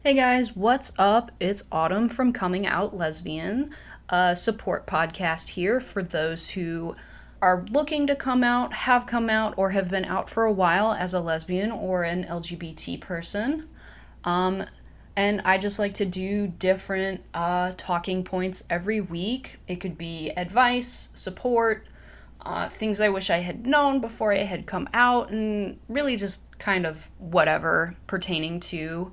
Hey guys, what's up? It's Autumn from Coming Out Lesbian, a support podcast here for those who are looking to come out, have come out, or have been out for a while as a lesbian or an LGBT person. And I just like to do different talking points every week. It could be advice, support, things I wish I had known before I had come out, and really just kind of whatever pertaining to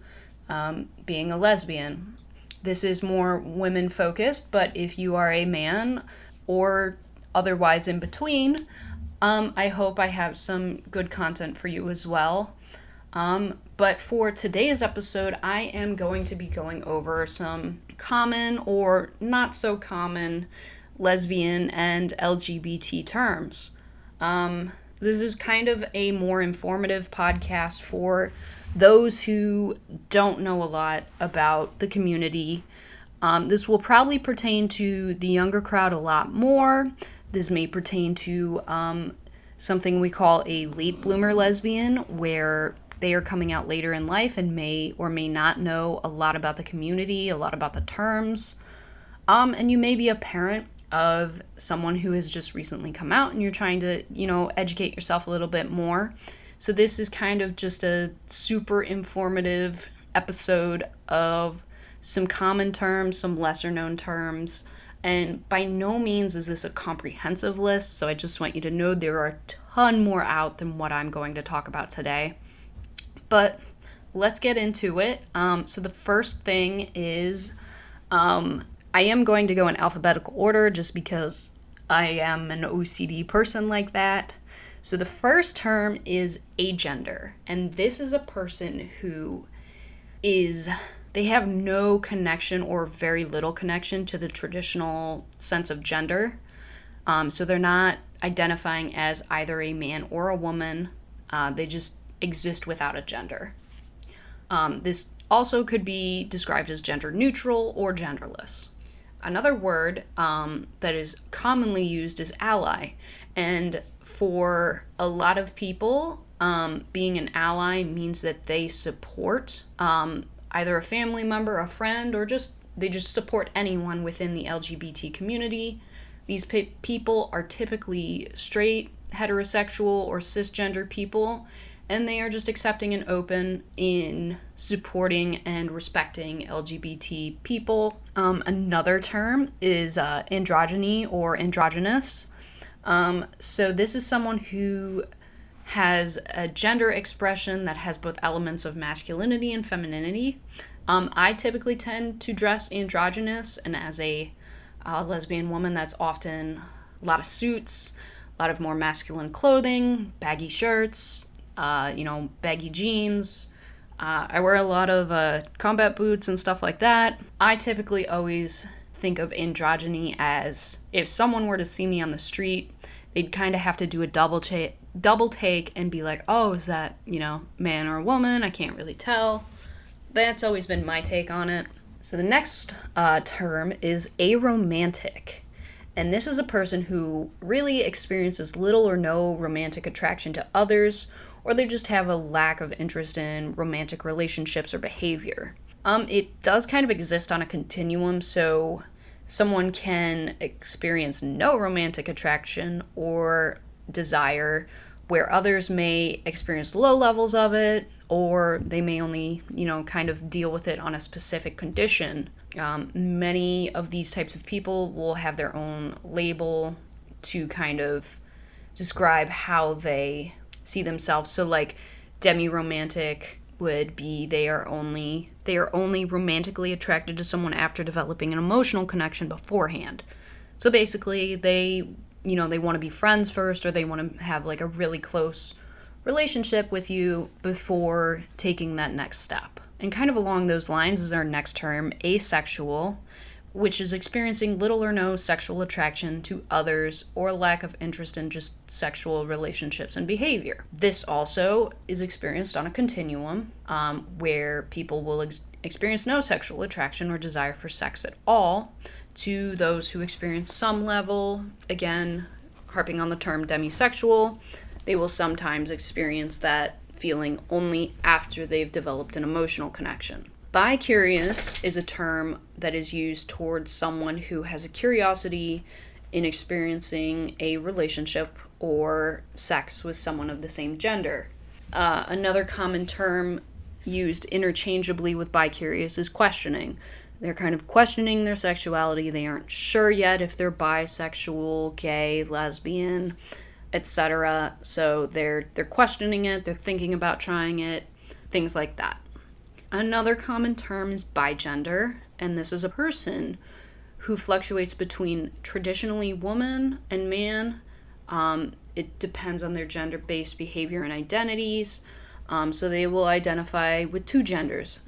being a lesbian. This is more women focused, but if you are a man or otherwise in between, I hope I have some good content for you as well. But for today's episode, I am going to be going over some common or not so common lesbian and LGBT terms. This is kind of a more informative podcast for those who don't know a lot about the community. This will probably pertain to the younger crowd a lot more. This may pertain to something we call a late bloomer lesbian, where they are coming out later in life and may or may not know a lot about the community, a lot about the terms. And you may be a parent of someone who has just recently come out and you're trying to, educate yourself a little bit more. So this is kind of just a super informative episode of some common terms, some lesser known terms, and by no means is this a comprehensive list, so I just want you to know there are a ton more out than what I'm going to talk about today. But let's get into it. So the first thing is I am going to go in alphabetical order just because I am an OCD person like that. So the first term is agender, and this is a person who they have no connection or very little connection to the traditional sense of gender. So they're not identifying as either a man or a woman. They just exist without a gender. This also could be described as gender neutral or genderless. Another word that is commonly used is ally, and for a lot of people, being an ally means that they support either a family member, a friend, or they just support anyone within the LGBT community. These people are typically straight, heterosexual, or cisgender people, and they are just accepting and open in supporting and respecting LGBT people. Another term is androgyny or androgynous. So this is someone who has a gender expression that has both elements of masculinity and femininity. I typically tend to dress androgynous, and as a lesbian woman, that's often a lot of suits, a lot of more masculine clothing, baggy shirts, baggy jeans. I wear a lot of combat boots and stuff like that. I typically always think of androgyny as if someone were to see me on the street, they'd kind of have to do a double take and be like, oh, is that, man or woman? I can't really tell. That's always been my take on it. So the next term is aromantic. And this is a person who really experiences little or no romantic attraction to others, or they just have a lack of interest in romantic relationships or behavior. It does kind of exist on a continuum, so someone can experience no romantic attraction or desire, where others may experience low levels of it, or they may only, kind of deal with it on a specific condition. Many of these types of people will have their own label to kind of describe how they see themselves. So like demi-romantic would be they are only romantically attracted to someone after developing an emotional connection beforehand. So basically they want to be friends first, or they want to have like a really close relationship with you before taking that next step. And kind of along those lines is our next term, asexual, which is experiencing little or no sexual attraction to others or lack of interest in just sexual relationships and behavior. This also is experienced on a continuum where people will experience no sexual attraction or desire for sex at all, to those who experience some level. Again, harping on the term demisexual, they will sometimes experience that feeling only after they've developed an emotional connection. Bi-curious is a term that is used towards someone who has a curiosity in experiencing a relationship or sex with someone of the same gender. Another common term used interchangeably with bi-curious is questioning. They're kind of questioning their sexuality. They aren't sure yet if they're bisexual, gay, lesbian, etc. So they're questioning it, they're thinking about trying it, things like that. Another common term is bigender, and this is a person who fluctuates between traditionally woman and man. It depends on their gender-based behavior and identities. So they will identify with two genders.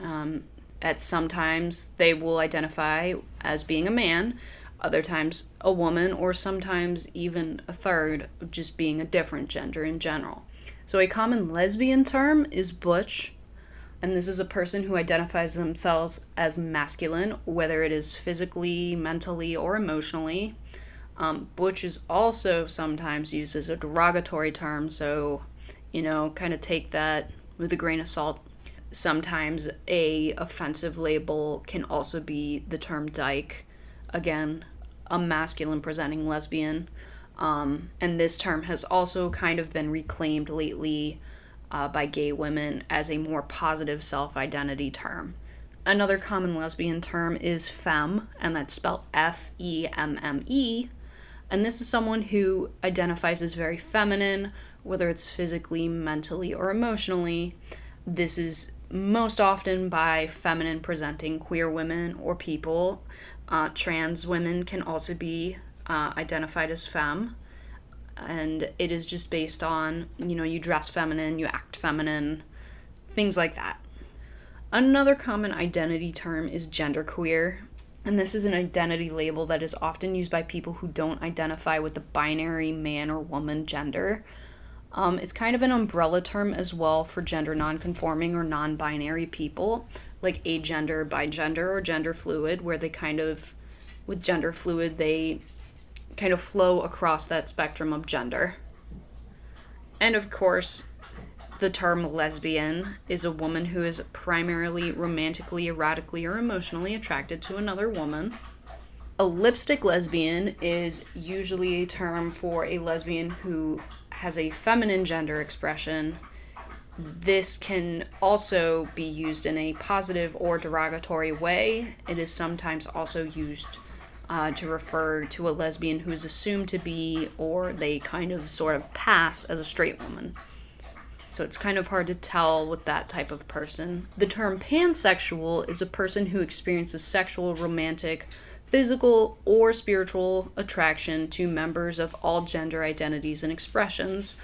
At sometimes they will identify as being a man, other times a woman, or sometimes even a third, just being a different gender in general. So a common lesbian term is butch, and this is a person who identifies themselves as masculine, whether it is physically, mentally, or emotionally. Butch is also sometimes used as a derogatory term, so, kind of take that with a grain of salt. Sometimes a offensive label can also be the term dyke, again, a masculine presenting lesbian. And this term has also kind of been reclaimed lately by gay women as a more positive self-identity term. Another common lesbian term is femme, and that's spelled F-E-M-M-E. And this is someone who identifies as very feminine, whether it's physically, mentally, or emotionally. This is most often by feminine presenting queer women or people. Trans women can also be identified as femme, and it is just based on, you dress feminine, you act feminine, things like that. Another common identity term is genderqueer, and this is an identity label that is often used by people who don't identify with the binary man or woman gender. It's kind of an umbrella term as well for gender nonconforming or non-binary people, like agender, bigender, or gender fluid, where with gender fluid, they kind of flow across that spectrum of gender. And of course, the term lesbian is a woman who is primarily romantically, erotically, or emotionally attracted to another woman. A lipstick lesbian is usually a term for a lesbian who has a feminine gender expression. This can also be used in a positive or derogatory way. It is sometimes also used to refer to a lesbian who is assumed to be, or they kind of sort of pass as a straight woman. So it's kind of hard to tell with that type of person. The term pansexual is a person who experiences sexual, romantic, physical, or spiritual attraction to members of all gender identities and expressions.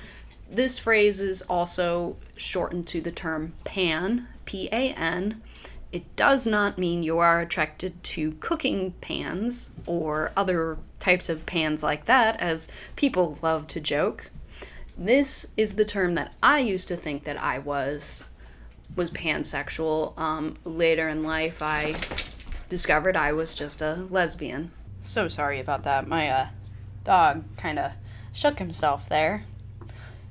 This phrase is also shortened to the term pan, P-A-N. It does not mean you are attracted to cooking pans or other types of pans like that, as people love to joke. This is the term that I used to think that I was pansexual. Later in life, I discovered I was just a lesbian. So sorry about that. My dog kind of shook himself there.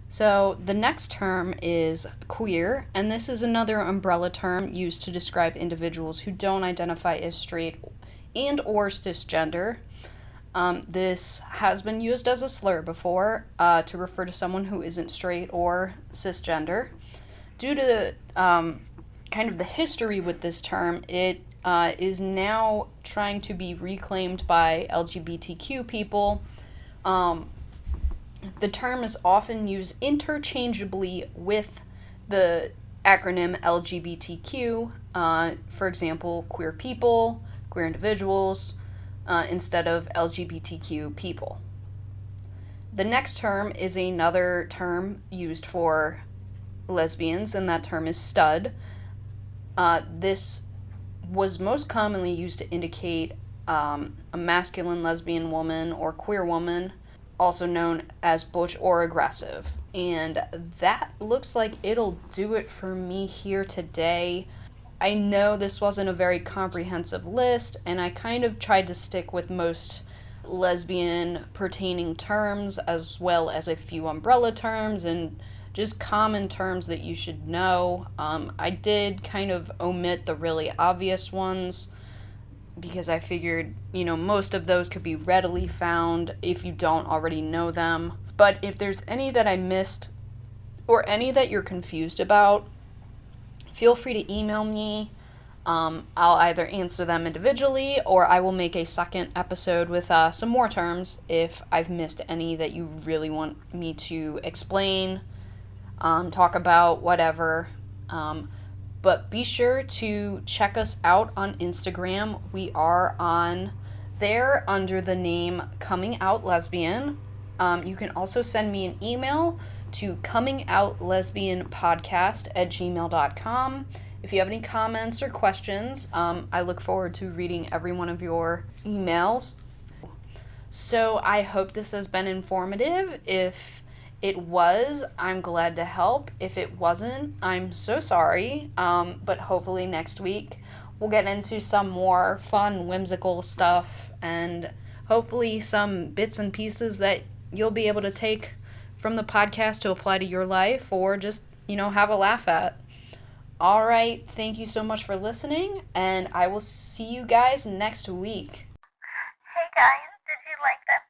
So the next term is queer, and this is another umbrella term used to describe individuals who don't identify as straight and or cisgender. This has been used as a slur before to refer to someone who isn't straight or cisgender. Due to kind of the history with this term, it is now trying to be reclaimed by LGBTQ people. The term is often used interchangeably with the acronym LGBTQ, for example, queer people, queer individuals, instead of LGBTQ people. The next term is another term used for lesbians, and that term is stud. This was most commonly used to indicate a masculine lesbian woman or queer woman, also known as butch or aggressive. And that looks like it'll do it for me here today. I know this wasn't a very comprehensive list, and I kind of tried to stick with most lesbian pertaining terms as well as a few umbrella terms and just common terms that you should know. I did kind of omit the really obvious ones because I figured, most of those could be readily found if you don't already know them. But if there's any that I missed or any that you're confused about, feel free to email me. I'll either answer them individually or I will make a second episode with some more terms if I've missed any that you really want me to explain, talk about, whatever. But be sure to check us out on Instagram. We are on there under the name Coming Out Lesbian. You can also send me an email to comingoutLesbianpodcast@gmail.com. If you have any comments or questions, I look forward to reading every one of your emails. So I hope this has been informative. If it was, I'm glad to help. If it wasn't, I'm so sorry. But hopefully next week we'll get into some more fun, whimsical stuff and hopefully some bits and pieces that you'll be able to take from the podcast to apply to your life or just, have a laugh at. All right, thank you so much for listening, and I will see you guys next week. Hey guys, did you like that